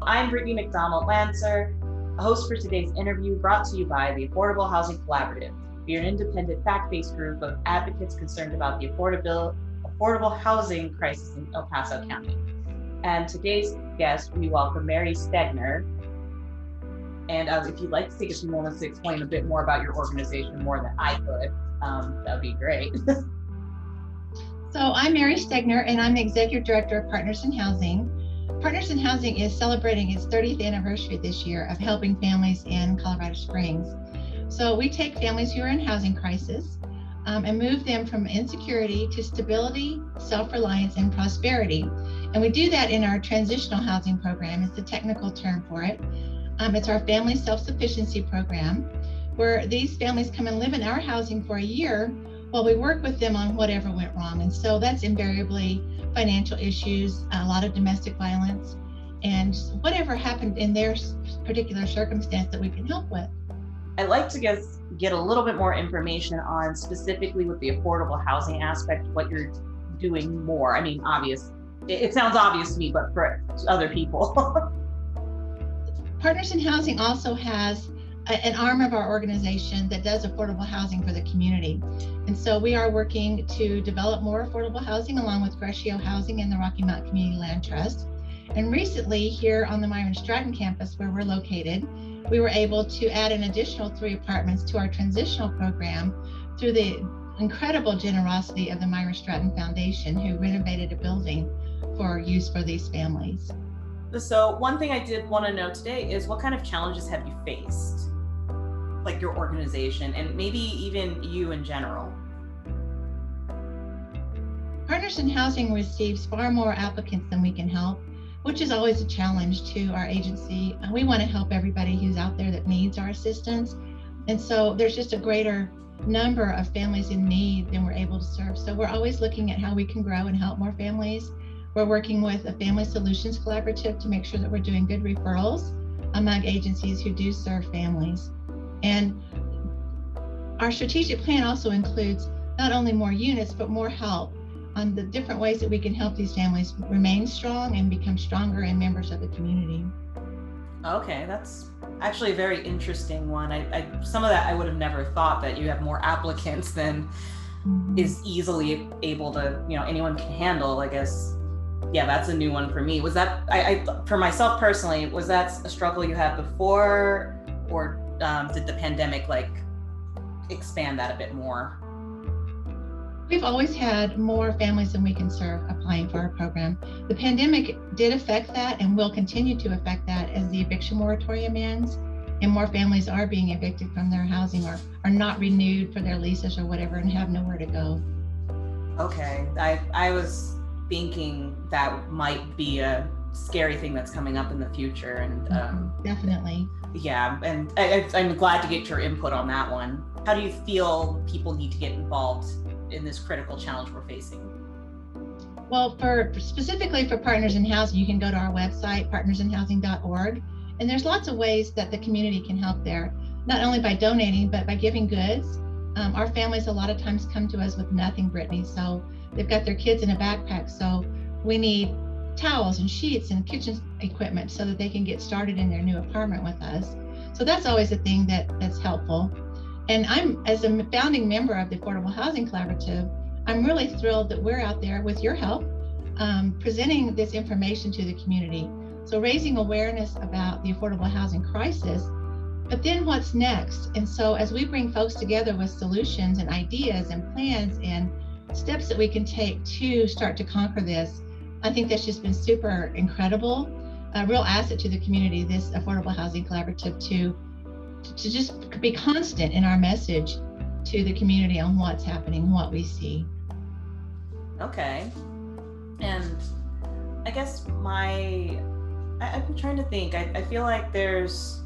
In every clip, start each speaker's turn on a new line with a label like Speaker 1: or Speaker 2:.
Speaker 1: I'm Brittany McDonald-Lancer, a host for today's interview brought to you by the Affordable Housing Collaborative. We are an independent, fact-based group of advocates concerned about the affordable housing crisis in El Paso County. And today's guest, we welcome Mary Stegner. And if you'd like to take a few moments to explain a bit more about your organization more than I could, that would be great.
Speaker 2: So I'm Mary Stegner, and I'm the Executive Director of Partners in Housing. Partners in Housing is celebrating its 30th anniversary this year of helping families in Colorado Springs. So we take families who are in housing crisis and move them from insecurity to stability, self-reliance, and prosperity. And we do that in our transitional housing program. It's the technical term for it. It's our family self-sufficiency program, where these families come and live in our housing for a year while we work with them on whatever went wrong. And so that's invariably financial issues, a lot of domestic violence, and whatever happened in their particular circumstance that we can help with.
Speaker 1: I'd like to get a little bit more information on specifically with the affordable housing aspect, what you're doing more. I mean, it sounds obvious to me, but for other people.
Speaker 2: Partners in Housing also has an arm of our organization that does affordable housing for the community. And so we are working to develop more affordable housing along with Greshio Housing and the Rocky Mountain Community Land Trust. And recently here on the Myron Stratton campus where we're located, we were able to add an additional 3 apartments to our transitional program through the incredible generosity of the Myron Stratton Foundation, who renovated a building for use for these families.
Speaker 1: So one thing I did want to know today is what kind of challenges have you faced? Like your organization and maybe even you in general?
Speaker 2: Partners in Housing receives far more applicants than we can help, which is always a challenge to our agency. We want to help everybody who's out there that needs our assistance. And so there's just a greater number of families in need than we're able to serve. So we're always looking at how we can grow and help more families. We're working with a Family Solutions Collaborative to make sure that we're doing good referrals among agencies who do serve families. And our strategic plan also includes not only more units, but more help on the different ways that we can help these families remain strong and become stronger and members of the community.
Speaker 1: Okay, that's actually a very interesting one. Some of that I would have never thought, that you have more applicants than is easily able to, anyone can handle, I guess. Yeah, that's a new one for me. Was that, for myself personally, was that a struggle you had before, or did the pandemic expand that a bit more?
Speaker 2: We've always had more families than we can serve applying for our program. The pandemic did affect that and will continue to affect that as the eviction moratorium ends and more families are being evicted from their housing or are not renewed for their leases or whatever and have nowhere to go.
Speaker 1: Okay, I was thinking that might be a scary thing that's coming up in the future, and
Speaker 2: definitely.
Speaker 1: Yeah, and I'm glad to get your input on that one. How do you feel people need to get involved in this critical challenge we're facing?
Speaker 2: Well, specifically for Partners in Housing, you can go to our website, partnersinhousing.org, and there's lots of ways that the community can help there, not only by donating, but by giving goods. Our families a lot of times come to us with nothing, Brittany, so they've got their kids in a backpack, so we need towels and sheets and kitchen equipment so that they can get started in their new apartment with us. So that's always a thing that's helpful. And I'm, as a founding member of the Affordable Housing Collaborative, I'm really thrilled that we're out there with your help, presenting this information to the community. So raising awareness about the affordable housing crisis, but then what's next? And so as we bring folks together with solutions and ideas and plans and steps that we can take to start to conquer this, I think that's just been super incredible, a real asset to the community, this Affordable Housing Collaborative, to just be constant in our message to the community on what's happening, what we see. Okay.
Speaker 1: And I guess I'm trying to think, I feel like there's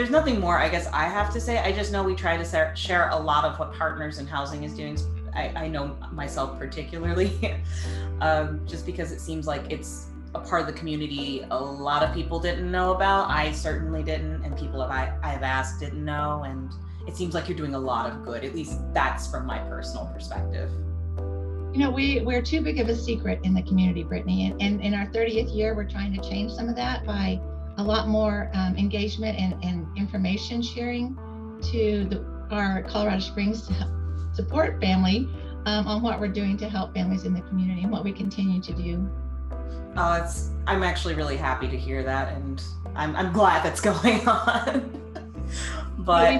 Speaker 1: nothing more I guess I have to say. I just know we try to share a lot of what Partners in Housing is doing. I know myself particularly, just because it seems like it's a part of the community a lot of people didn't know about. I certainly didn't, and people I have asked didn't know, and it seems like you're doing a lot of good. At least that's from my personal perspective.
Speaker 2: You know, we're too big of a secret in the community, Brittany. And in our 30th year, we're trying to change some of that by a lot more engagement and information sharing to our Colorado Springs support family on what we're doing to help families in the community and what we continue to do.
Speaker 1: I'm actually really happy to hear that, and I'm glad that's going on. But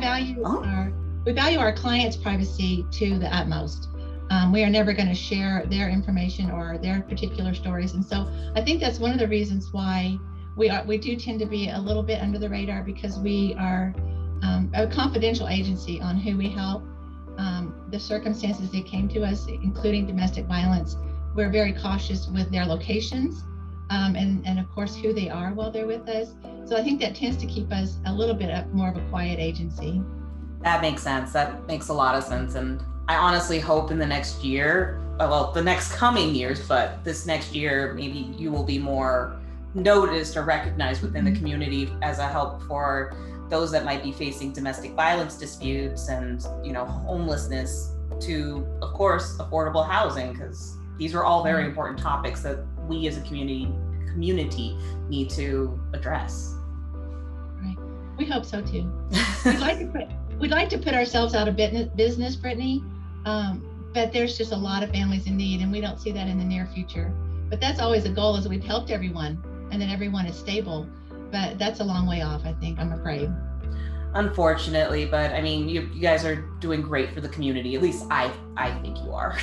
Speaker 2: we value our clients' privacy to the utmost. We are never going to share their information or their particular stories, and so I think that's one of the reasons why we do tend to be a little bit under the radar, because we are a confidential agency on who we help. The circumstances they came to us, including domestic violence, we're very cautious with their locations and of course who they are while they're with us. So I think that tends to keep us a little bit more of a quiet agency.
Speaker 1: That makes sense. That makes a lot of sense. And I honestly hope in the next year, well, the next coming years, but this next year, maybe you will be more noticed or recognized within the community as a help for those that might be facing domestic violence disputes and, homelessness, to, of course, affordable housing, because these are all very important topics that we as a community need to address.
Speaker 2: Right. We hope so too. We'd like to put ourselves out of business, Brittany, but there's just a lot of families in need, and we don't see that in the near future. But that's always a goal, is we've helped everyone and that everyone is stable. But that's a long way off, I think, I'm afraid.
Speaker 1: Unfortunately, but I mean, you guys are doing great for the community. At least I think you are.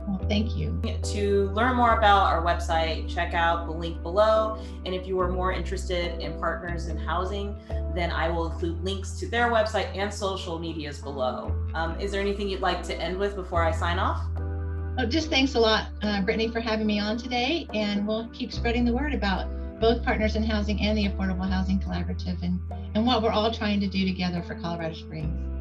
Speaker 2: Well, thank you.
Speaker 1: To learn more about our website, check out the link below. And if you are more interested in Partners in Housing, then I will include links to their website and social medias below. Is there anything you'd like to end with before I sign off?
Speaker 2: Oh, just thanks a lot, Brittany, for having me on today. And we'll keep spreading the word about both Partners in Housing and the Affordable Housing Collaborative and what we're all trying to do together for Colorado Springs.